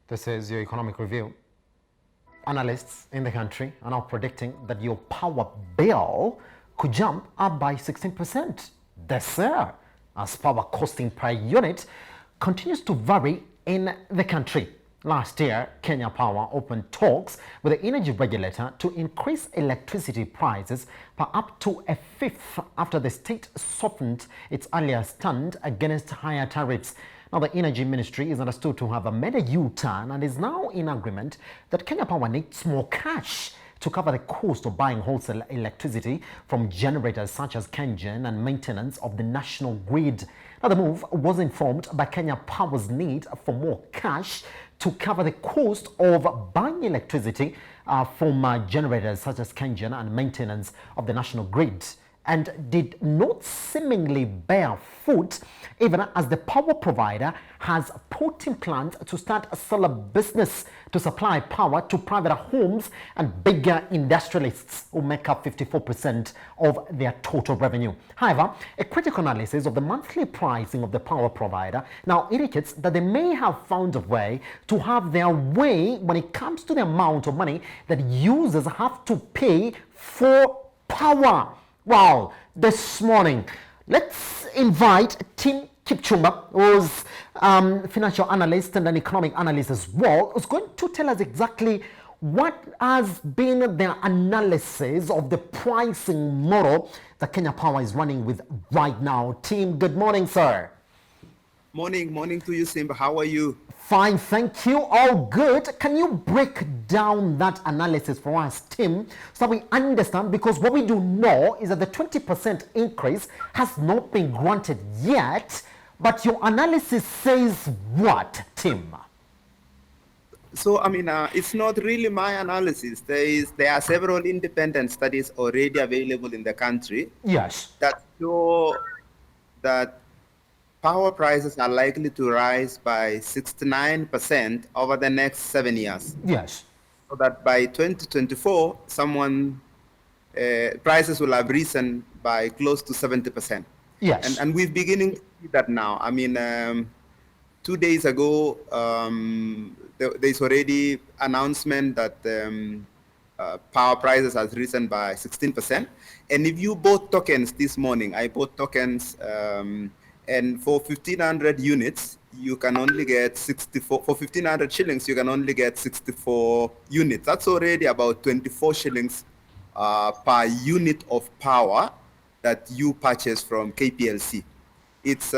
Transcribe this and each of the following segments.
This is your economic review. Analysts in the country are now predicting that your power bill could jump up by 16% this year as power costing per unit continues to vary in the country. Last year, Kenya Power opened talks with the energy regulator to increase electricity prices by up to a fifth after the state softened its earlier stand against higher tariffs. Now, the Energy Ministry is understood to have made a U-turn and is now in agreement that Kenya Power needs more cash to cover the cost of buying wholesale electricity from generators such as Ksh.1 and maintenance of the national grid. Now, the move was informed by Kenya Power's need for more cash to cover the cost of buying electricity from generators such as Ksh.1 and maintenance of the national grid, and did not seemingly bear fruit even as the power provider has put in plans to start a solar business to supply power to private homes and bigger industrialists who make up 54% of their total revenue. However, a critical analysis of the monthly pricing of the power provider now indicates that they may have found a way to have their way when it comes to the amount of money that users have to pay for power. Well, this morning, let's invite Tim Kipchumba, who's financial analyst and an economic analyst as well, who's going to tell us exactly what has been their analysis of the pricing model that Kenya Power is running with right now. Tim, good morning, sir. Morning to you, Simba. How are you? Fine, thank you. All good. Can you break down that analysis for us, Tim, so we understand? Because what we do know is that the 20% increase has not been granted yet, but your analysis says what, Tim? So, it's not really my analysis. There are several independent studies already available in the country. Yes. That show that power prices are likely to rise by 69% over the next 7 years. Yes. So that by 2024, prices will have risen by close to 70%. Yes. And we're beginning to see that now. 2 days ago, there's already announcement that power prices has risen by 16%. And if you bought tokens this morning, I bought tokens, and for 1,500 units, you can only get 64. For 1,500 shillings, you can only get 64 units. That's already about 24 shillings per unit of power that you purchase from KPLC. It's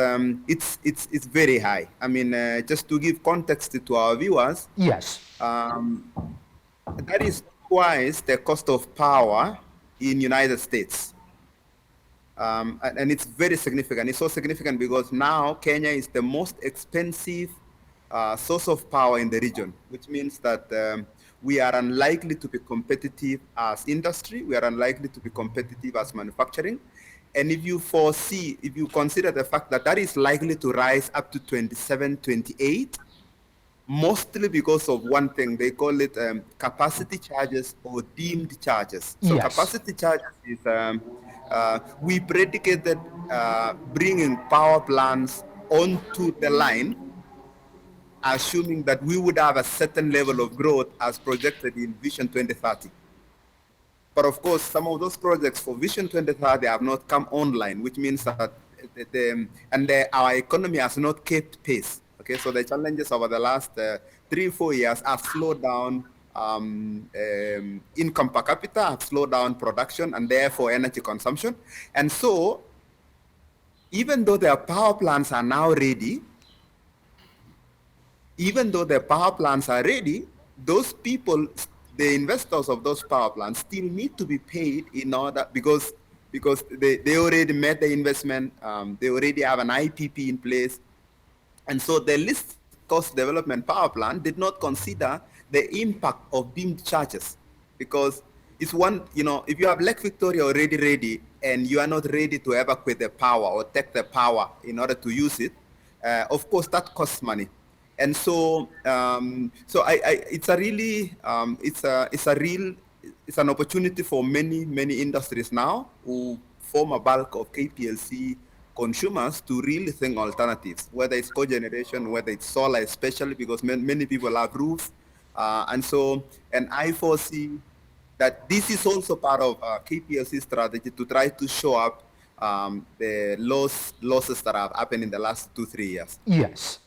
very high. Just to give context to our viewers. Yes. That is twice the cost of power in United States. And it's very significant. It's so significant because now Kenya is the most expensive source of power in the region, which means that we are unlikely to be competitive as industry. We are unlikely to be competitive as manufacturing. And if you consider the fact that that is likely to rise up to 27, 28, mostly because of one thing, they call it capacity charges or deemed charges. So yes. Capacity charges is, we predicated bringing power plants onto the line, assuming that we would have a certain level of growth as projected in Vision 2030. But of course, some of those projects for Vision 2030 have not come online, which means that our economy has not kept pace. Okay, so the challenges over the last 3-4 years have slowed down income per capita, have slowed down production, and therefore energy consumption. And so, even though their power plants are now ready, those people, the investors of those power plants, still need to be paid in order, because they already made the investment, they already have an IPP in place. And so the least cost development power plant did not consider the impact of deemed charges, because it's one, if you have Lake Victoria already ready and you are not ready to evacuate the power or take the power in order to use it, of course that costs money. And so, it's an opportunity for many industries now who form a bulk of KPLC consumers to really think alternatives, whether it's cogeneration, whether it's solar, especially because many people have roofs. And I foresee that this is also part of KPLC strategy to try to show up the losses that have happened in the last 2-3 years. Yes.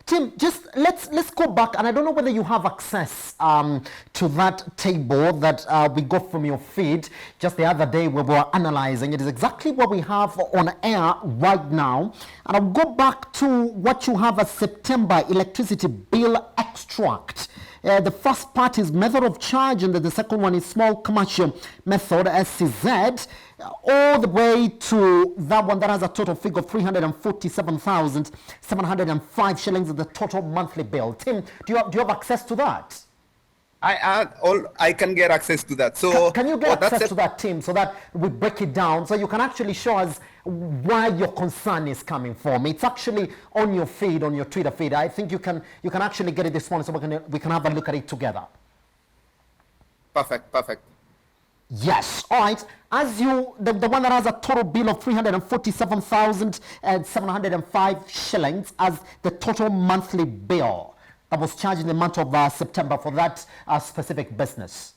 Tim, just let's go back, and I don't know whether you have access to that table that we got from your feed just the other day where we were analyzing. It is exactly what we have on air right now. And I'll go back to what you have as September electricity bill extract. The first part is method of charge, and the second one is small commercial method, SCZ, all the way to that one that has a total figure of 347,705 shillings in the total monthly bill. Tim, do you have access to that? I can get access to that. So can you get access to that, Tim, so that we break it down so you can actually show us where your concern is coming from? It's actually on your feed, on your Twitter feed. I think you can actually get it this morning so we can have a look at it together. Perfect. Yes, all right. As the one that has a total bill of 347,705 shillings as the total monthly bill that was charged in the month of September for that specific business.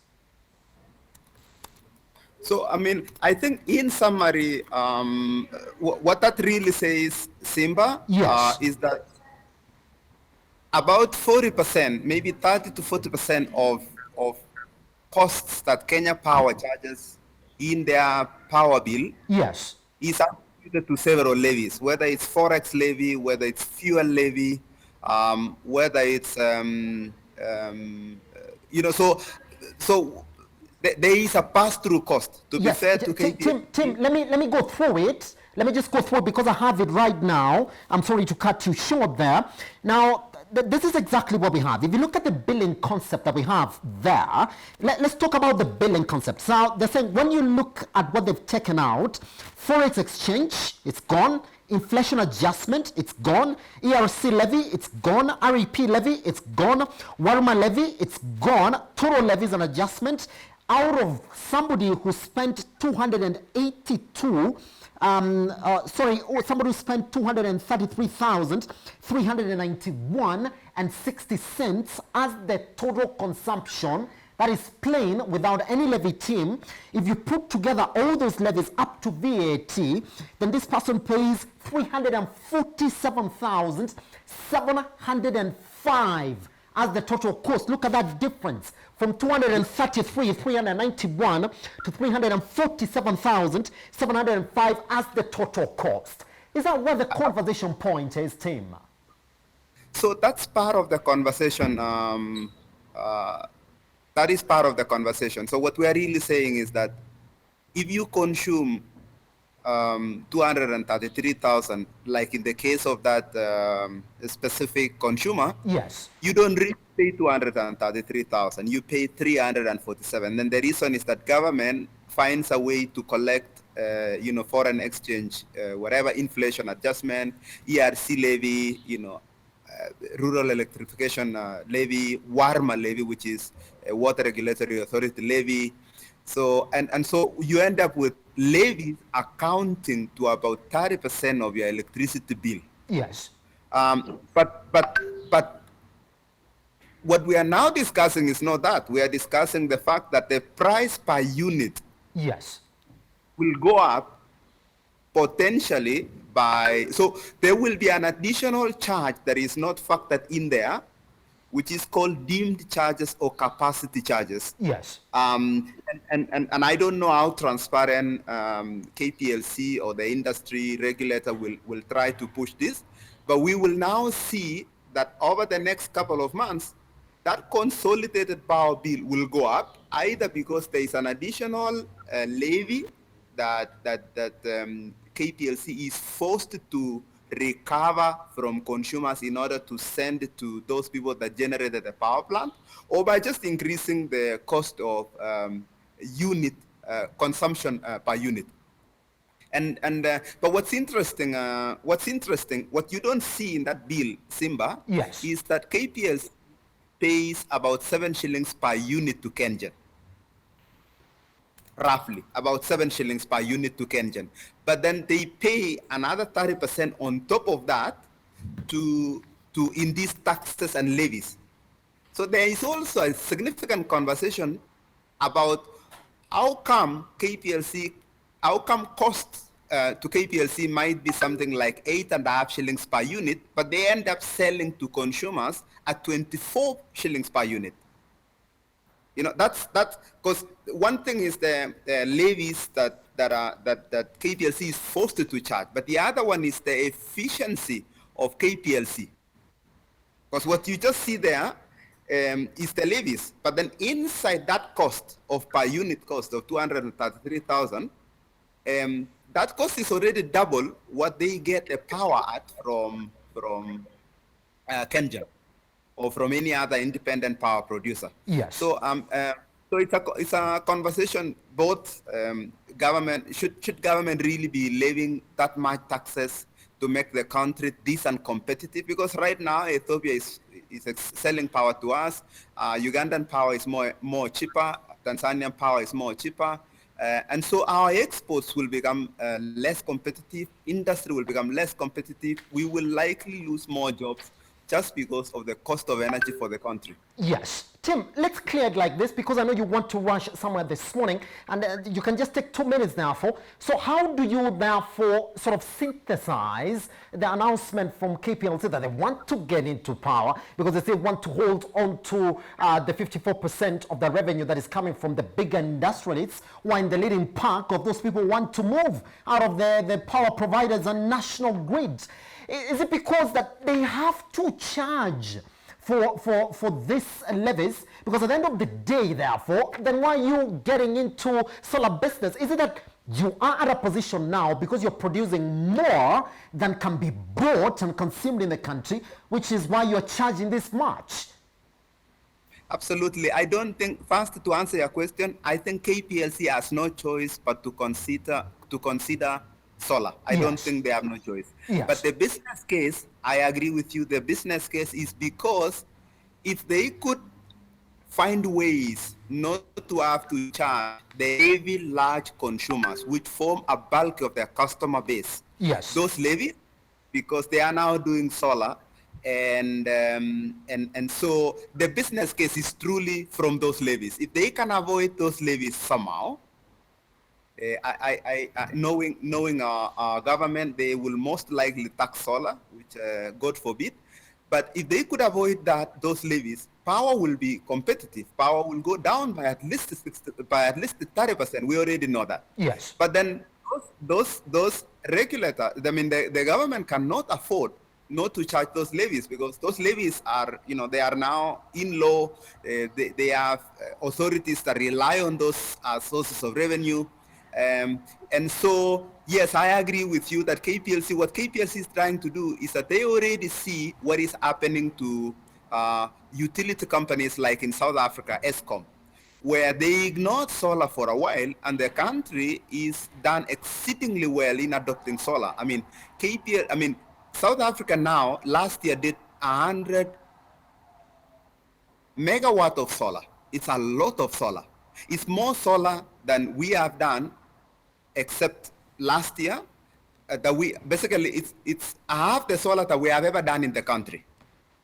So, I mean, I think in summary, what that really says, Simba, yes. Is that about 40%, maybe 30 to 40% of costs that Kenya Power charges in their power bill, yes, is attributed to several levies, whether it's forex levy, whether it's fuel levy, whether it's so there is a pass-through cost. To be fair to KPLC. Tim, let me go through it. Let me just go through it because I have it right now. I'm sorry to cut you short there. Now, this is exactly what we have. If you look at the billing concept that we have there, let's talk about the billing concept. So they're saying when you look at what they've taken out, forex exchange, it's gone. Inflation adjustment, it's gone. ERC levy, it's gone. REP levy, it's gone. Warma levy, it's gone. Total levies and adjustment. Out of somebody who spent 282, somebody who spent 233,391 and 60 cents as the total consumption. That is plain without any levy, team. If you put together all those levies up to VAT, then this person pays 347,705 as the total cost. Look at that difference from 391 to 347,705 as the total cost. Is that what the conversation point is, Tim? So that's part of the conversation. That is part of the conversation. So what we are really saying is that if you consume 233,000, like in the case of that specific consumer, yes, you don't really pay 233,000. You pay 347. Then the reason is that government finds a way to collect, foreign exchange, whatever inflation adjustment, ERC levy, rural electrification levy, WARMA levy, which is a water regulatory authority levy. So so you end up with levies accounting to about 30% of your electricity bill. Yes. But what we are now discussing is not that. We are discussing the fact that the price per unit, yes, will go up potentially so there will be an additional charge that is not factored in there, which is called deemed charges or capacity charges. Yes. And I don't know how transparent KPLC or the industry regulator will try to push this, but we will now see that over the next couple of months, that consolidated power bill will go up, either because there is an additional levy that KPLC is forced to recover from consumers in order to send it to those people that generated the power plant, or by just increasing the cost of unit consumption per unit. But what's interesting, what you don't see in that bill, Simba, yes, is that KPLC pays about 7 shillings per unit to KenGen. roughly, about 7 shillings per unit to Kenyan. But then they pay another 30% on top of that to, in these taxes and levies. So there is also a significant conversation about how come KPLC, how come costs to KPLC might be something like 8.5 shillings per unit, but they end up selling to consumers at 24 shillings per unit. You know, that's because one thing is the levies that KPLC is forced to charge, but the other one is the efficiency of KPLC. Because what you just see there is the levies, but then inside that cost of per unit cost of 233,000, that cost is already double what they get the power at from Kenja or from any other independent power producer. Yes. So so it's a conversation. Both government should government really be levying that much taxes to make the country decent competitive? Because right now Ethiopia is selling power to us. Ugandan power is more cheaper. Tanzanian power is more cheaper. And so our exports will become less competitive. Industry will become less competitive. We will likely lose more jobs just because of the cost of energy for the country. Yes. Tim, let's clear it like this because I know you want to rush somewhere this morning and you can just take 2 minutes now. So how do you therefore sort of synthesize the announcement from KPLC that they want to get into power because they say want to hold on to the 54% of the revenue that is coming from the bigger industrialists, while in the leading pack of those people want to move out of the power providers and national grids? Is it because that they have to charge for this levies? Because at the end of the day, therefore, then why are you getting into solar business? Is it that you are at a position now because you're producing more than can be bought and consumed in the country, which is why you're charging this much? Absolutely. I don't think, first to answer your question, I think KPLC has no choice but to consider solar. I don't think they have no choice. Yes. But the business case, I agree with you, the business case is because if they could find ways not to have to charge the heavy large consumers, which form a bulk of their customer base, Yes. those levies, because they are now doing solar, and so the business case is truly from those levies. If they can avoid those levies somehow, knowing our government, they will most likely tax solar, which God forbid. But if they could avoid those levies, power will be competitive. Power will go down by at least 30%. We already know that. Yes. But then those regulators, I mean, the government cannot afford not to charge those levies because those levies are, they are now in law. They have authorities that rely on those as sources of revenue. And so, yes, I agree with you that what KPLC is trying to do is that they already see what is happening to utility companies like in South Africa, ESCOM, where they ignored solar for a while, and the country is done exceedingly well in adopting solar. I mean, South Africa now, last year did 100 megawatt of solar. It's a lot of solar. It's more solar than we have done, except last year. That we basically it's half the solar that we have ever done in the country.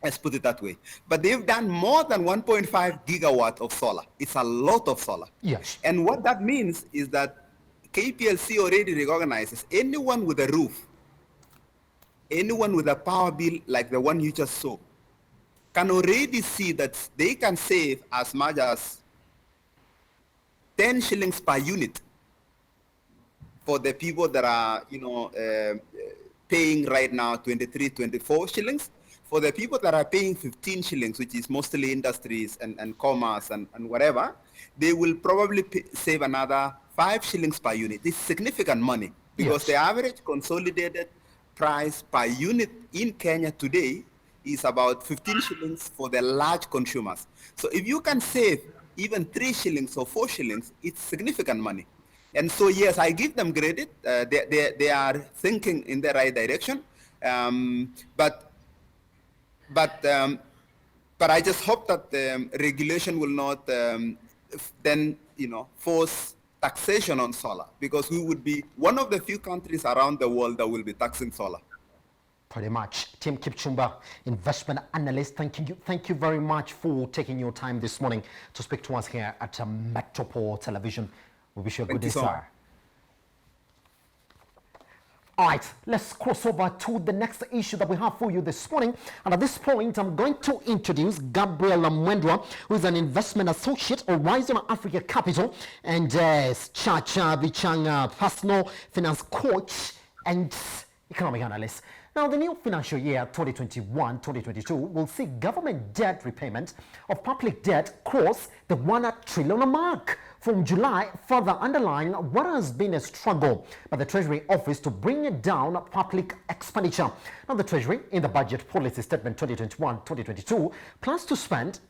Let's put it that way. But they've done more than 1.5 gigawatt of solar. It's a lot of solar. Yes. And what that means is that KPLC already recognizes anyone with a roof, anyone with a power bill like the one you just saw, can already see that they can save as much as 10 shillings per unit for the people that are, paying right now 23, 24 shillings. For the people that are paying 15 shillings, which is mostly industries and commerce and whatever, they will probably save another 5 shillings per unit. It's significant money because Yes. the average consolidated price per unit in Kenya today is about 15 shillings for the large consumers. So if you can save even 3 shillings or 4 shillings, it's significant money. And so, yes, I give them credit. They are thinking in the right direction. But I just hope that the regulation will not then, force taxation on solar, because we would be one of the few countries around the world that will be taxing solar. Pretty much. Tim Kipchumba, investment analyst, thank you very much for taking your time this morning to speak to us here at Metropole Television. We wish you a good day, sir. All right, let's cross over to the next issue that we have for you this morning. And at this point, I'm going to introduce Gabriel Mwendwa, who is an investment associate of Horizon Africa Capital, and Chacha Vichang, personal finance coach and economic analyst. Now, the new financial year 2021-2022 will see government debt repayment of public debt cross the 1 trillion mark from July, further underlying what has been a struggle by the Treasury Office to bring down public expenditure. Now, the Treasury, in the Budget Policy Statement 2021-2022, plans to spend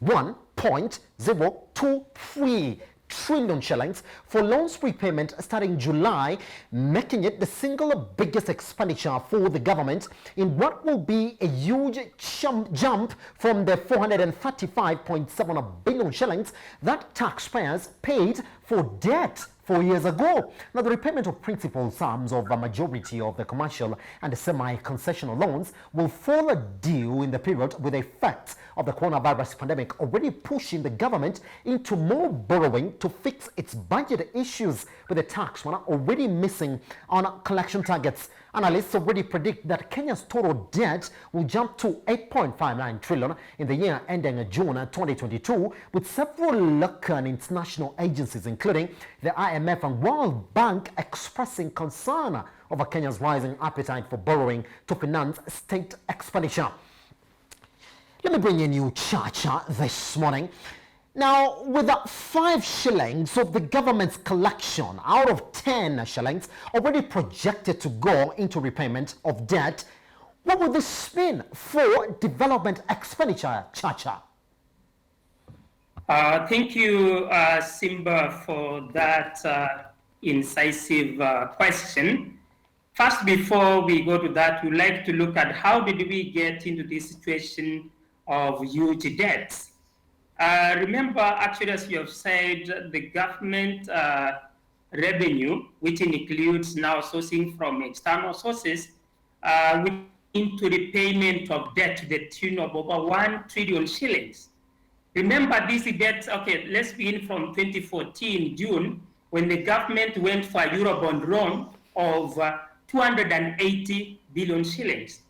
1.023 trillion shillings for loans repayment starting July, making it the single biggest expenditure for the government in what will be a huge jump from the 435.7 billion shillings that taxpayers paid for debt 4 years ago. Now, the repayment of principal sums of a majority of the commercial and semi-concessional loans will fall due in the period, with the effects of the coronavirus pandemic already pushing the government into more borrowing to fix its budget issues, with the tax one already missing on collection targets. Analysts already predict that Kenya's total debt will jump to 8.59 trillion in the year ending June 2022, with several local and international agencies, including the IMF and World Bank, expressing concern over Kenya's rising appetite for borrowing to finance state expenditure. Let me bring in you, Chacha, this morning. Now, with 5 shillings of the government's collection out of 10 shillings already projected to go into repayment of debt, what would this mean for development expenditure, Chacha? Thank you, Simba, for that incisive question. First, before we go to that, we'd like to look at how did we get into this situation of huge debts. Remember, actually, as you have said, the government revenue, which includes now sourcing from external sources, into repayment of debt to the tune of over 1 trillion shillings. Remember these debts, okay, let's begin from 2014, June, when the government went for a Eurobond loan of 280 billion shillings.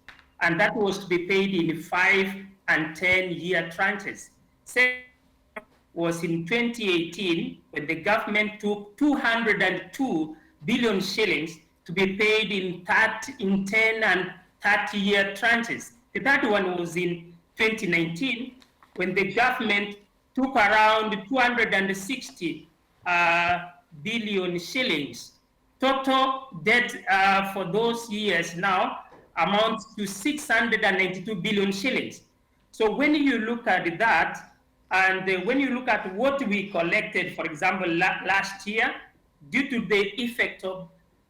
And that was to be paid in 5 and 10-year tranches. Second was in 2018, when the government took 202 billion shillings to be paid in 10 and 30-year tranches. The third one was in 2019, when the government took around 260 billion shillings. Total debt for those years now amounts to 692 billion shillings. So when you look at that, and when you look at what we collected, for example, last year, due to the effect of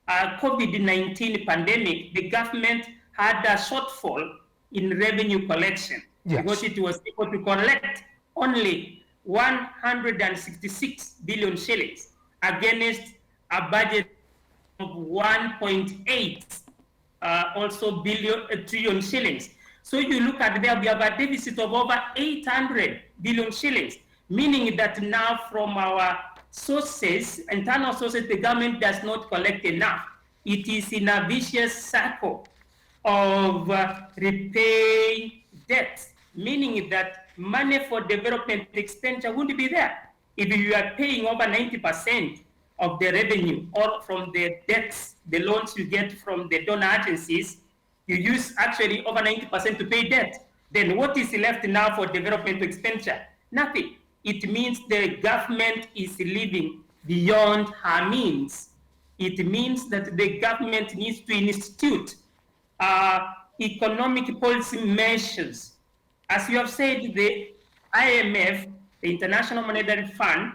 COVID-19 pandemic, the government had a shortfall in revenue collection, yes, because it was able to collect only 166 billion shillings against a budget of 1.8 trillion shillings. So you look at there, we have a deficit of over 800 billion shillings, meaning that now from our sources, internal sources, the government does not collect enough. It is in a vicious circle of repay debt, meaning that money for development expenditure wouldn't be there. If you are paying over 90% of the revenue or from the debts, the loans you get from the donor agencies, you use actually over 90% to pay debt. Then what is left now for development expenditure? Nothing. It means the government is living beyond her means. It means that the government needs to institute economic policy measures. As you have said, the IMF, the International Monetary Fund,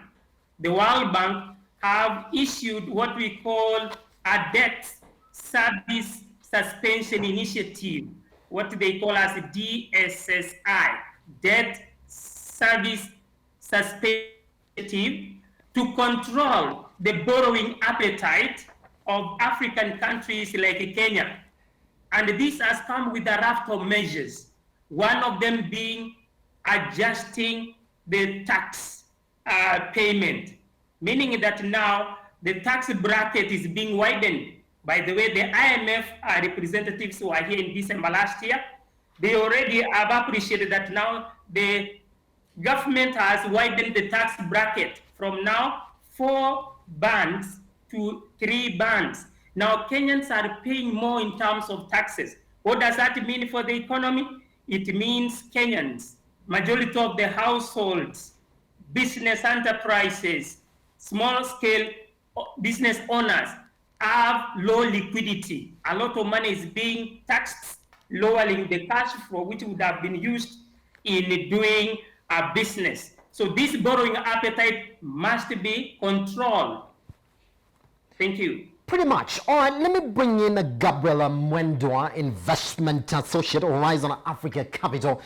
the World Bank have issued what we call a debt service suspension initiative, what they call as DSSI, debt service suspension initiative, to control the borrowing appetite of African countries like Kenya. And this has come with a raft of measures, one of them being adjusting the tax payment, meaning that now the tax bracket is being widened. By the way, the IMF representatives who are here in December last year, they already have appreciated that now the government has widened the tax bracket from now 4 bands to 3 bands. Now Kenyans are paying more in terms of taxes. What does that mean for the economy? It means Kenyans, majority of the households, business enterprises, small scale business owners have low liquidity. A lot of money is being taxed, lowering the cash flow which would have been used in doing a business. So this borrowing appetite must be controlled. Thank you. Pretty much. All right, let me bring in Gabriel Mwendwa, Investment Associate, Horizon Africa Capital.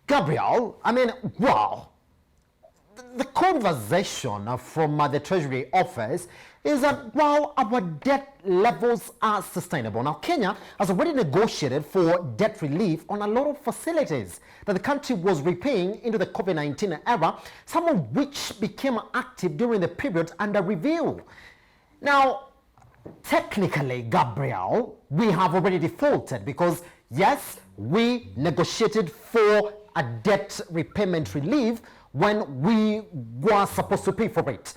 Gabriel, I mean, wow. The conversation from the Treasury Office is that while our debt levels are sustainable, now Kenya has already negotiated for debt relief on a lot of facilities that the country was repaying into the COVID-19 era, some of which became active during the period under review. Now, technically, Gabriel, we have already defaulted because, yes, we negotiated for a debt repayment relief when we were supposed to pay for it.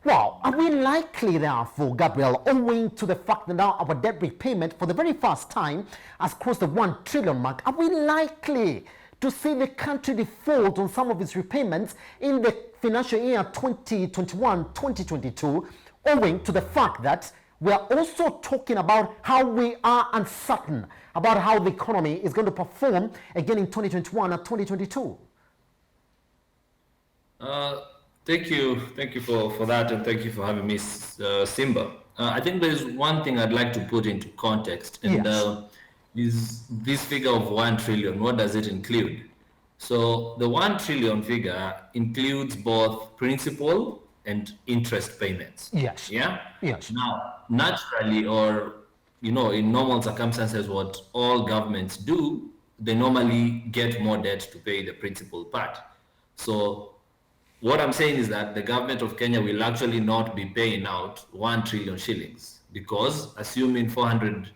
Well, are we likely, therefore, Gabriel, owing to the fact that now our debt repayment for the very first time has crossed the 1 trillion mark, are we likely to see the country default on some of its repayments in the financial year 2021-2022, owing to the fact that we are also talking about how we are uncertain about how the economy is going to perform again in 2021 and 2022? Thank you for that, and thank you for having me, Simba. I think there's one thing I'd like to put into context, and Yes. is this figure of 1 trillion, what does it include? So the 1 trillion figure includes both principal and interest payments. Yes. Yeah? Yes. Now, naturally, or, in normal circumstances, what all governments do, they normally get more debt to pay the principal part. So what I'm saying is that the government of Kenya will actually not be paying out 1 trillion shillings, because assuming 400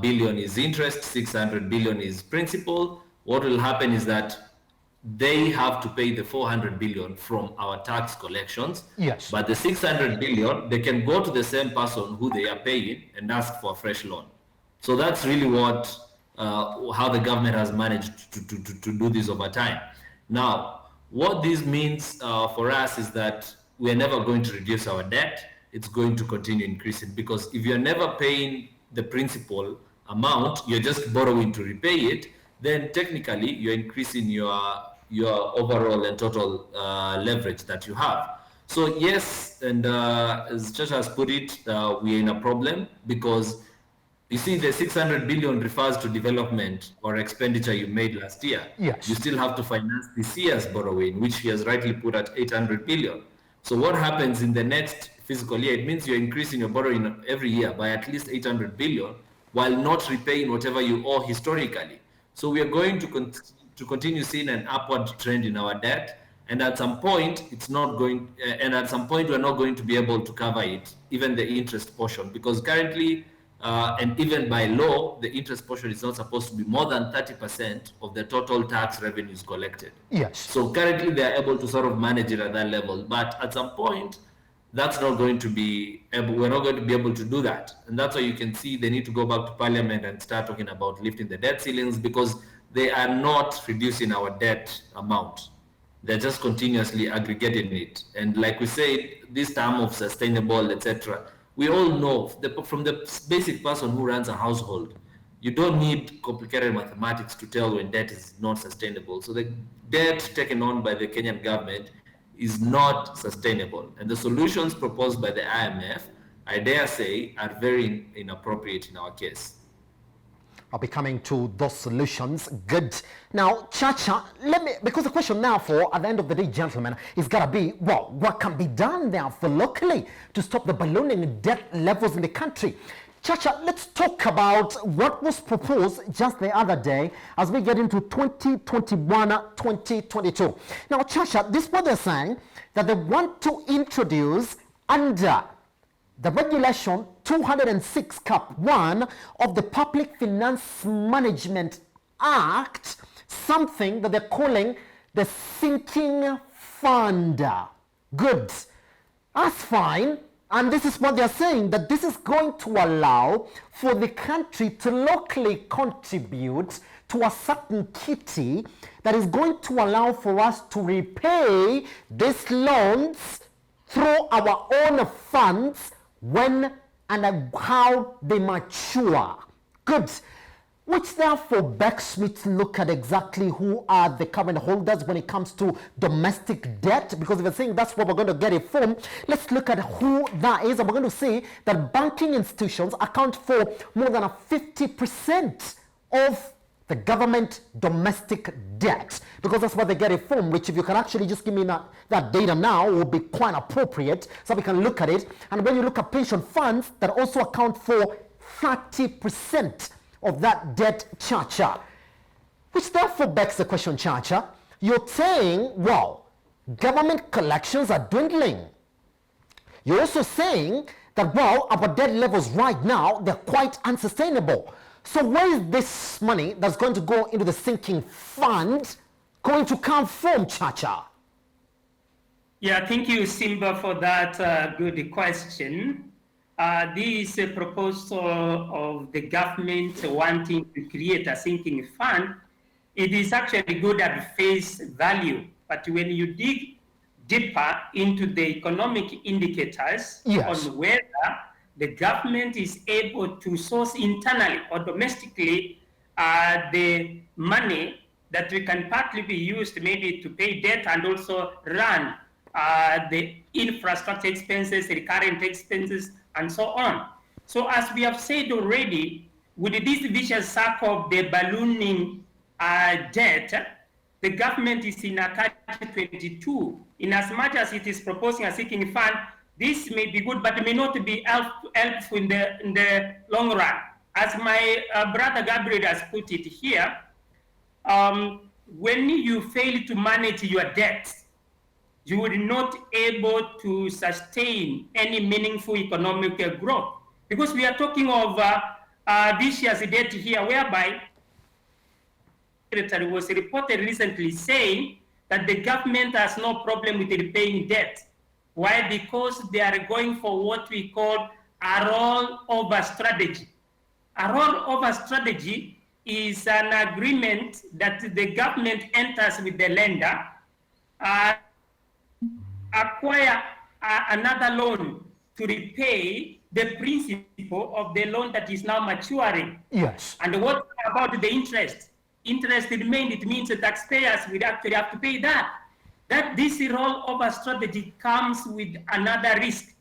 billion is interest, 600 billion is principal, what will happen is that they have to pay the 400 billion from our tax collections. Yes. But the 600 billion, they can go to the same person who they are paying and ask for a fresh loan. So that's really what, how the government has managed to do this over time. Now, what this means for us is that we're never going to reduce our debt. It's going to continue increasing, because if you're never paying the principal amount, you're just borrowing to repay it, then technically you're increasing your overall and total leverage that you have. So yes, and as Chacha has put it, we're in a problem, because you see the 600 billion refers to development or expenditure you made last year. Yes. You still have to finance this year's borrowing, which he has rightly put at 800 billion. So what happens in the next fiscal year? It means you're increasing your borrowing every year by at least 800 billion while not repaying whatever you owe historically. So we are going to continue seeing an upward trend in our debt, and at some point we're not going to be able to cover it, even the interest portion, because currently and even by law, the interest portion is not supposed to be more than 30% of the total tax revenues collected. Yes. So currently they are able to sort of manage it at that level, but at some point that's not going to be able, we're not going to be able to do that. And that's why you can see they need to go back to parliament and start talking about lifting the debt ceilings, because they are not reducing our debt amount. They're just continuously aggregating it. And like we said, this term of sustainable, etc., we all know from the basic person who runs a household, you don't need complicated mathematics to tell when debt is not sustainable. So the debt taken on by the Kenyan government is not sustainable. And the solutions proposed by the IMF, I dare say, are very inappropriate in our case. I'll be coming to those solutions. Good. Now, Chacha, because the question now for, at the end of the day, gentlemen, is got to be, well, what can be done there for locally to stop the ballooning debt levels in the country? Chacha, let's talk about what was proposed just the other day as we get into 2021-2022. Now, Chacha, this is what they're saying, that they want to introduce under the regulation 206 Ksh.1 of the Public Finance Management Act, something that they're calling the sinking fund. Good. That's fine. And this is what they're saying, that this is going to allow for the country to locally contribute to a certain kitty that is going to allow for us to repay these loans through our own funds when and how they mature. Good. Which therefore begs me to look at exactly who are the current holders when it comes to domestic debt, because if you're saying that's what we're going to get it from, let's look at who that is, and we're going to see that banking institutions account for more than 50% of the government domestic debt, because that's where they get it from, which if you can actually just give me that data now will be quite appropriate so we can look at it. And when you look at pension funds that also account for 30% of that debt, Chacha, which therefore begs the question, Chacha, you're saying, well, government collections are dwindling. You're also saying that, well, our debt levels right now, they're quite unsustainable. So where is this money that's going to go into the sinking fund going to come from, Chacha? Yeah, thank you, Simba, for that good question. This proposal of the government wanting to create a sinking fund, it is actually good at face value. But when you dig deeper into the economic indicators yes, on whether the government is able to source internally or domestically the money that we can partly be used maybe to pay debt and also run the infrastructure expenses, recurrent expenses, and so on. So as we have said already, with this vicious circle of the ballooning debt, the government is in a catch-22. In as much as it is proposing a sinking fund, this may be good, but it may not be helpful in the long run. As my brother Gabriel has put it here, when you fail to manage your debt, you will not able to sustain any meaningful economic growth. Because we are talking of vicious debt here, whereby the secretary was reported recently saying that the government has no problem with repaying debt. Why? Because they are going for what we call a rollover strategy. A rollover strategy is an agreement that the government enters with the lender, acquire another loan to repay the principal of the loan that is now maturing. yes. And what about the interest? Interest remained, it means the taxpayers will actually have to pay that. That this rollover strategy comes with another risk.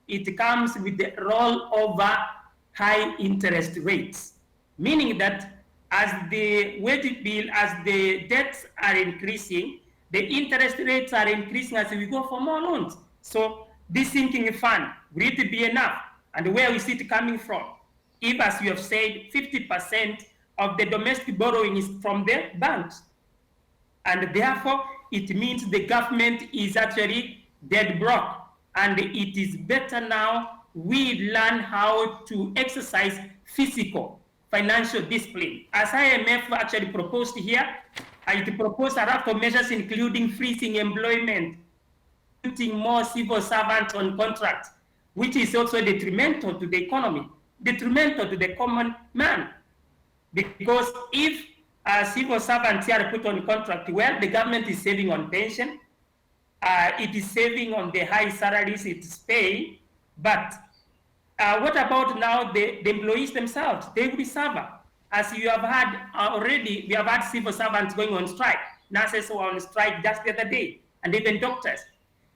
It comes with the rollover high interest rates, meaning that as the weighted bill, as the debts are increasing, the interest rates are increasing as we go for more loans. So this sinking fund, will it be enough? And where is it coming from? If, as you have said, 50% of the domestic borrowing is from the banks, and therefore it means the government is actually dead broke. And it is better now we learn how to exercise physical financial discipline. As IMF actually proposed here, it proposed a raft of measures including freezing employment, putting more civil servants on contracts, which is also detrimental to the economy, detrimental to the common man. Because if civil servants are put on contract, well, the government is saving on pension, it is saving on the high salaries it is paying, but what about now the employees themselves? They will suffer. As you have had already, we have had civil servants going on strike. Nurses were on strike just the other day, and even doctors.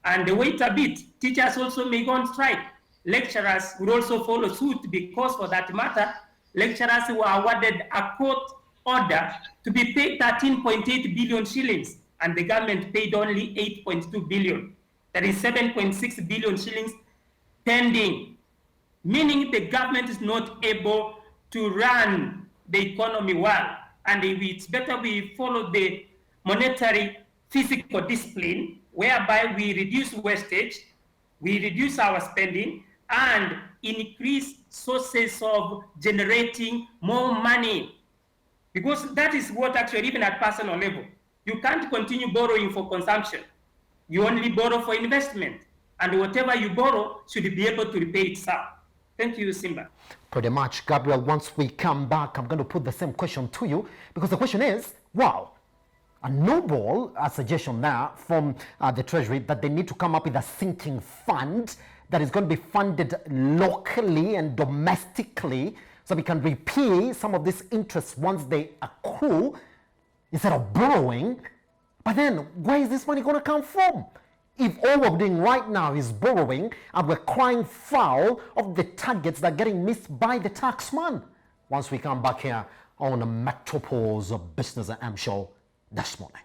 And wait a bit, teachers also may go on strike. Lecturers will also follow suit because, for that matter, lecturers were awarded a court order to be paid 13.8 billion shillings, and the government paid only 8.2 billion. That is 7.6 billion shillings pending, meaning the government is not able to run the economy well. And it's better we follow the monetary fiscal discipline, whereby we reduce wastage, we reduce our spending, and increase sources of generating more money. Because that is what actually, even at personal level, you can't continue borrowing for consumption. You only borrow for investment. And whatever you borrow should be able to repay itself. Thank you, Simba. Pretty much, Gabriel. Once we come back, I'm going to put the same question to you, because the question is, wow, a noble suggestion now from the Treasury that they need to come up with a sinking fund that is going to be funded locally and domestically, so we can repay some of this interest once they accrue instead of borrowing. But then, where is this money going to come from? If all we're doing right now is borrowing and we're crying foul of the targets that are getting missed by the taxman. Once we come back here on the Metropole's Business and M Show this morning.